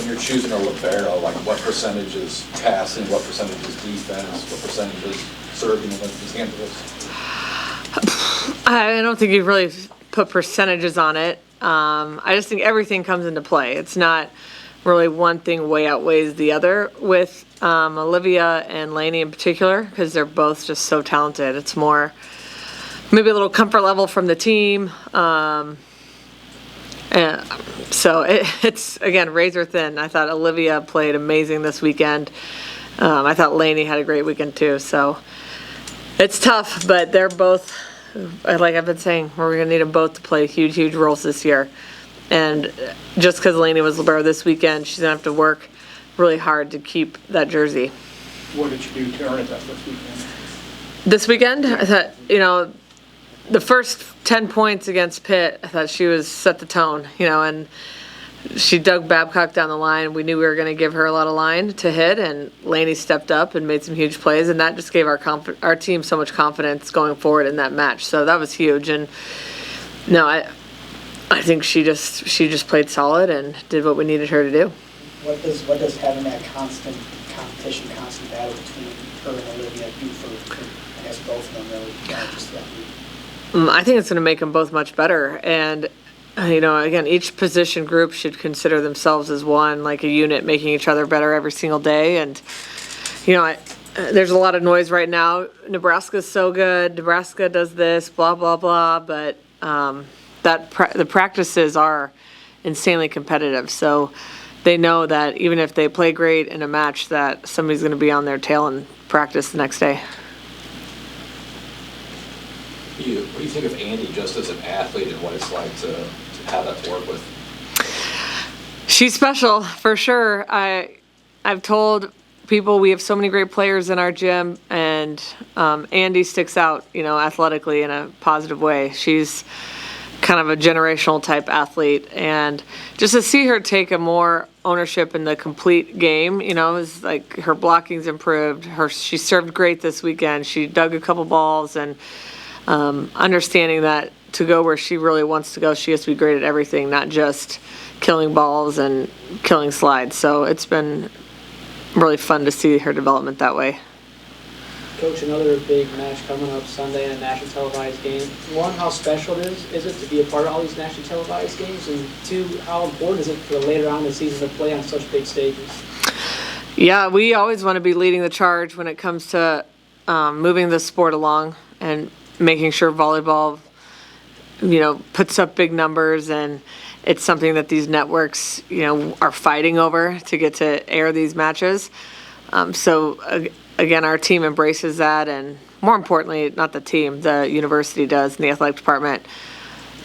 when you're choosing a libero, like what percentage is passing, what percentage is defense, what percentage is serving, and what is handles? I don't think you've really put percentages on it. I just think everything comes into play. It's not really one thing way outweighs the other with Olivia and Laney in particular, because they're both just so talented. It's more maybe a little comfort level from the team. And so it's, again, razor thin. I thought Olivia played amazing this weekend. I thought Laney had a great weekend too. So it's tough, but they're both, like I've been saying, we're going to need them both to play huge, huge roles this year. And just because Laney was libero this weekend, she's going to have to work really hard to keep that jersey. What did you do to earn it this weekend? This weekend, I thought, the first 10 points against Pitt, I thought she was set the tone, and she dug Babcock down the line. We knew we were going to give her a lot of line to hit, and Laney stepped up and made some huge plays, and that just gave our team so much confidence going forward in that match. So that was huge. And no, I think she just played solid and did what we needed her to do. What does having that constant competition, constant battle between her and Olivia do for I guess both of them really, just that week? I think it's going to make them both much better. And, again, each position group should consider themselves as one, like a unit, making each other better every single day. And, there's a lot of noise right now. Nebraska's so good. Nebraska does this, blah, blah, blah. But the practices are insanely competitive. So they know that even if they play great in a match, that somebody's going to be on their tail in practice the next day. What do you think of Andi just as an athlete and what it's like to have that to work with? She's special, for sure. I've told people we have so many great players in our gym, and Andi sticks out, athletically in a positive way. She's kind of a generational type athlete, and just to see her take a more ownership in the complete game, is like her blocking's improved. She served great this weekend. She dug a couple balls, and understanding that to go where she really wants to go, she has to be great at everything, not just killing balls and killing slides. So it's been really fun to see her development that way. Coach, another big match coming up Sunday in a national televised game. One, how special is it to be a part of all these national televised games? And two, how important is it for later on in the season to play on such big stages? Yeah, we always want to be leading the charge when it comes to moving the sport along and making sure volleyball, puts up big numbers, and it's something that these networks, are fighting over to get to air these matches. So again, our team embraces that, and more importantly, not the team, the university does, in the athletic department.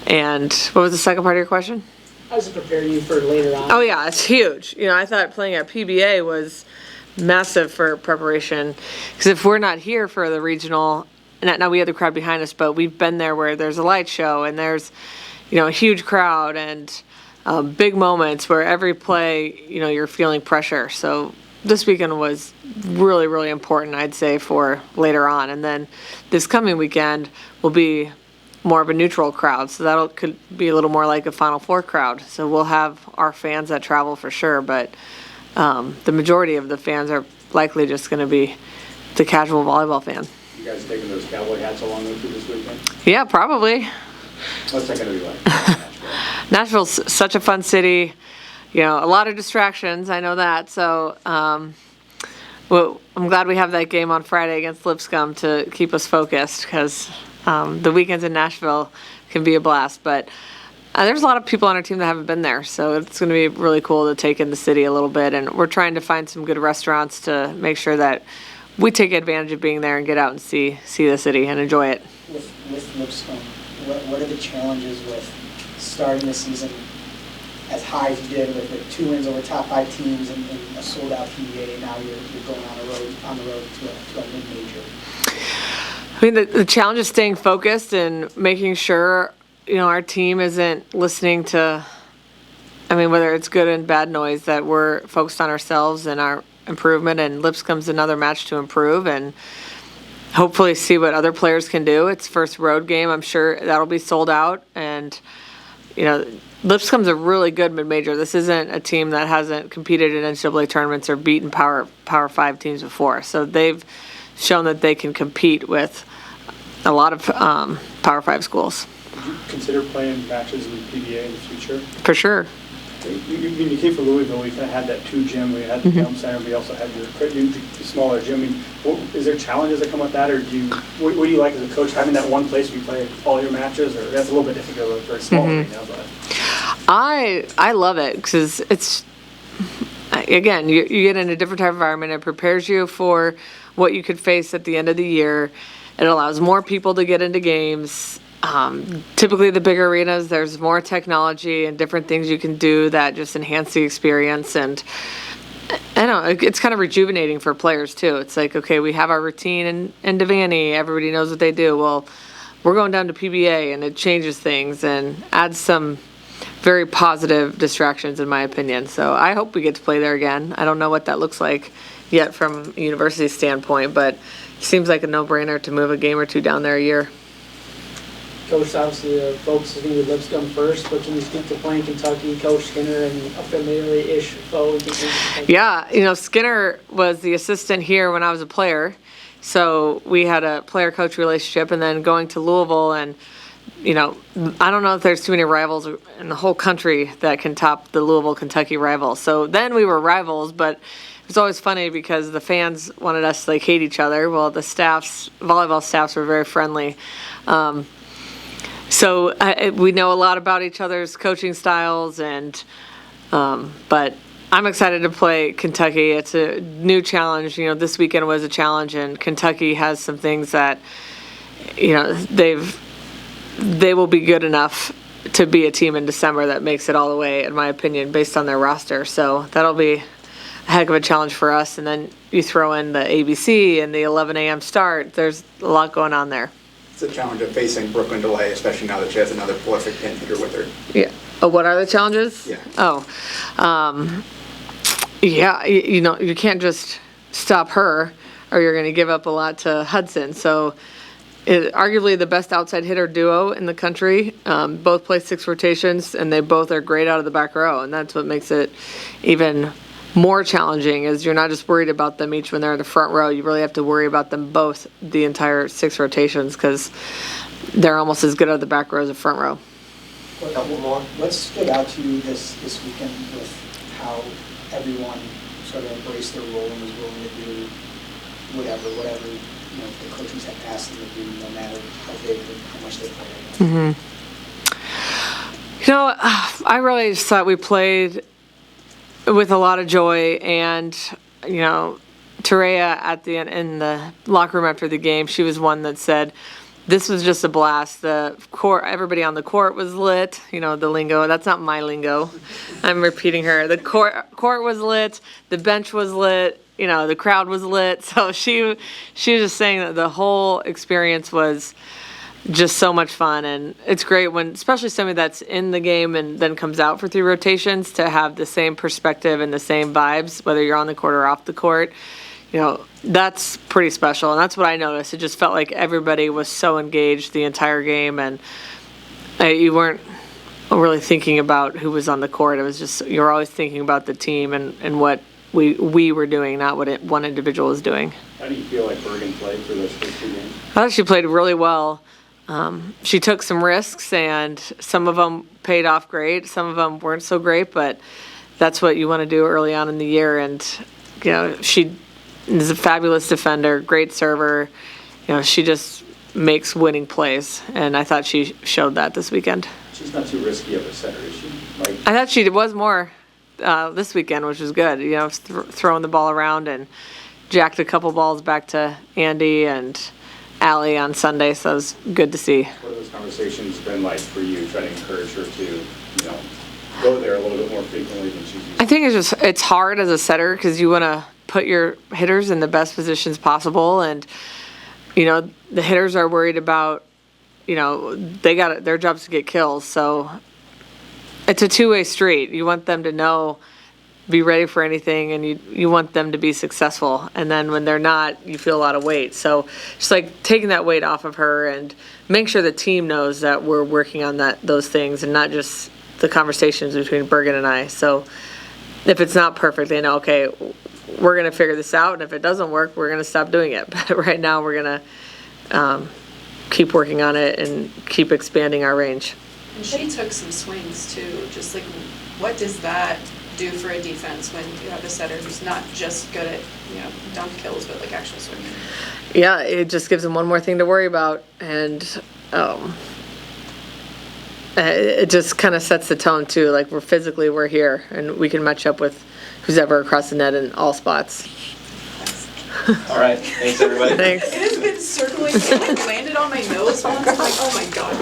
And what was the second part of your question? How does it prepare you for later on? Oh yeah, it's huge. I thought playing at PBA was massive for preparation, because if we're not here for the regional, now we have the crowd behind us, but we've been there where there's a light show and there's, a huge crowd and big moments where every play, you're feeling pressure. So this weekend was really, really important, I'd say, for later on. And then this coming weekend will be more of a neutral crowd. So could be a little more like a Final Four crowd. So we'll have our fans that travel for sure, but the majority of the fans are likely just going to be the casual volleyball fan. You guys taking those cowboy hats along with you this weekend? Yeah, probably. What's that going to be like? Nashville's such a fun city. A lot of distractions. I know that. So, well, I'm glad we have that game on Friday against Lipscomb to keep us focused, because the weekends in Nashville can be a blast. But there's a lot of people on our team that haven't been there, so it's going to be really cool to take in the city a little bit. And we're trying to find some good restaurants to make sure that we take advantage of being there and get out and see the city and enjoy it. With Lipscomb, what are the challenges with starting the season as high as you did with 2 wins over top 5 teams and a sold-out PBA, and now you're going on the road to a mid-major? I mean, the challenge is staying focused and making sure, our team isn't listening to, whether it's good and bad noise, that we're focused on ourselves and our improvement, and Lipscomb's another match to improve and hopefully see what other players can do. It's first road game. I'm sure that'll be sold out, and Lipscomb's a really good mid-major. This isn't a team that hasn't competed in NCAA tournaments or beaten Power 5 teams before. So they've shown that they can compete with a lot of Power 5 schools. Would you consider playing matches in the PBA in the future? For sure. You came from Louisville, we kind of had that two gym, we had the film center, we also had the smaller gym. I mean, is there challenges that come with that, or what do you like as a coach, having that one place where you play all your matches, or that's a little bit difficult with a very small arena, but. I love it because it's, again, you get in a different type of environment. It prepares you for what you could face at the end of the year. It allows more people to get into games. Typically the bigger arenas, there's more technology and different things you can do that just enhance the experience. And I don't know, it's kind of rejuvenating for players too. It's like, okay, we have our routine in Devaney. Everybody knows what they do. Well, we're going down to PBA, and it changes things and adds some very positive distractions, in my opinion. So I hope we get to play there again. I don't know what that looks like yet from a university standpoint, but it seems like a no-brainer to move a game or two down there a year. Coach, obviously the focus is going to be Lipscomb first, but can you speak to playing Kentucky, Coach Skinner, and a familiar-ish foe? Yeah, Skinner was the assistant here when I was a player, so we had a player-coach relationship, and then going to Louisville, and I don't know if there's too many rivals in the whole country that can top the Louisville-Kentucky rival. So then we were rivals, but it was always funny because the fans wanted us to hate each other. Well, the volleyball staffs were very friendly. So we know a lot about each other's coaching styles, but I'm excited to play Kentucky. It's a new challenge. This weekend was a challenge, and Kentucky has some things that, they will be good enough to be a team in December that makes it all the way, in my opinion, based on their roster. So that'll be a heck of a challenge for us. And then you throw in the ABC and the 11 a.m. start. There's a lot going on there. It's a challenge of facing Brooklyn DeLeye, especially now that she has another prolific pin hitter with her. Yeah. Oh, what are the challenges? Yeah. Yeah, you can't just stop her or you're going to give up a lot to Hudson. So arguably the best outside hitter duo in the country. Both play 6 rotations, and they both are great out of the back row, and that's what makes it even more challenging, is you're not just worried about them each when they're in the front row. You really have to worry about them both the entire 6 rotations because they're almost as good out of the back row as the front row. A couple more. What stood out to you this weekend with how everyone sort of embraced their role and was willing to do whatever the coaches had asked them to do, no matter how big or how much they played? I really just thought we played with a lot of joy, and Terea at the end in the locker room after the game, she was one that said this was just a blast. The court, everybody on the court was lit. The lingo, that's not my lingo. I'm repeating her. The court was lit. The bench was lit. The crowd was lit. So she was just saying that the whole experience was just so much fun, and it's great when, especially somebody that's in the game and then comes out for 3 rotations, to have the same perspective and the same vibes, whether you're on the court or off the court. That's pretty special, and that's what I noticed. It just felt like everybody was so engaged the entire game, and you weren't really thinking about who was on the court. It was just, you were always thinking about the team and what we were doing, not what one individual was doing. How do you feel like Bergen played for those first 2 games? I thought she played really well. She took some risks, and some of them paid off great. Some of them weren't so great, but that's what you want to do early on in the year. And, she is a fabulous defender, great server. She just makes winning plays, and I thought she showed that this weekend. She's not too risky of a setter, is she? I thought she was more this weekend, which was good. Throwing the ball around and jacked a couple balls back to Andi and Allie on Sunday, so it was good to see. What have those conversations been like for you, trying to encourage her to, go there a little bit more frequently than she's used to? I think it's hard as a setter because you want to put your hitters in the best positions possible, and the hitters are worried about, they got their job's to get kills, so it's a two-way street. You want them to know be ready for anything, and you want them to be successful. And then when they're not, you feel a lot of weight. So just like taking that weight off of her and make sure the team knows that we're working on those things and not just the conversations between Bergen and I. So if it's not perfect, they know, okay, we're going to figure this out, and if it doesn't work, we're going to stop doing it. But right now, we're going to keep working on it and keep expanding our range. And she took some swings too, just like, what does that do for a defense when you have a setter who's not just good at, dunk kills, but like actual swinging? Yeah, it just gives them one more thing to worry about, and it just kind of sets the tone too. Like we're here, and we can match up with who's ever across the net in all spots. All right, thanks everybody. Thanks. It has been circling, it like landed on my nose once, I'm like, oh my god.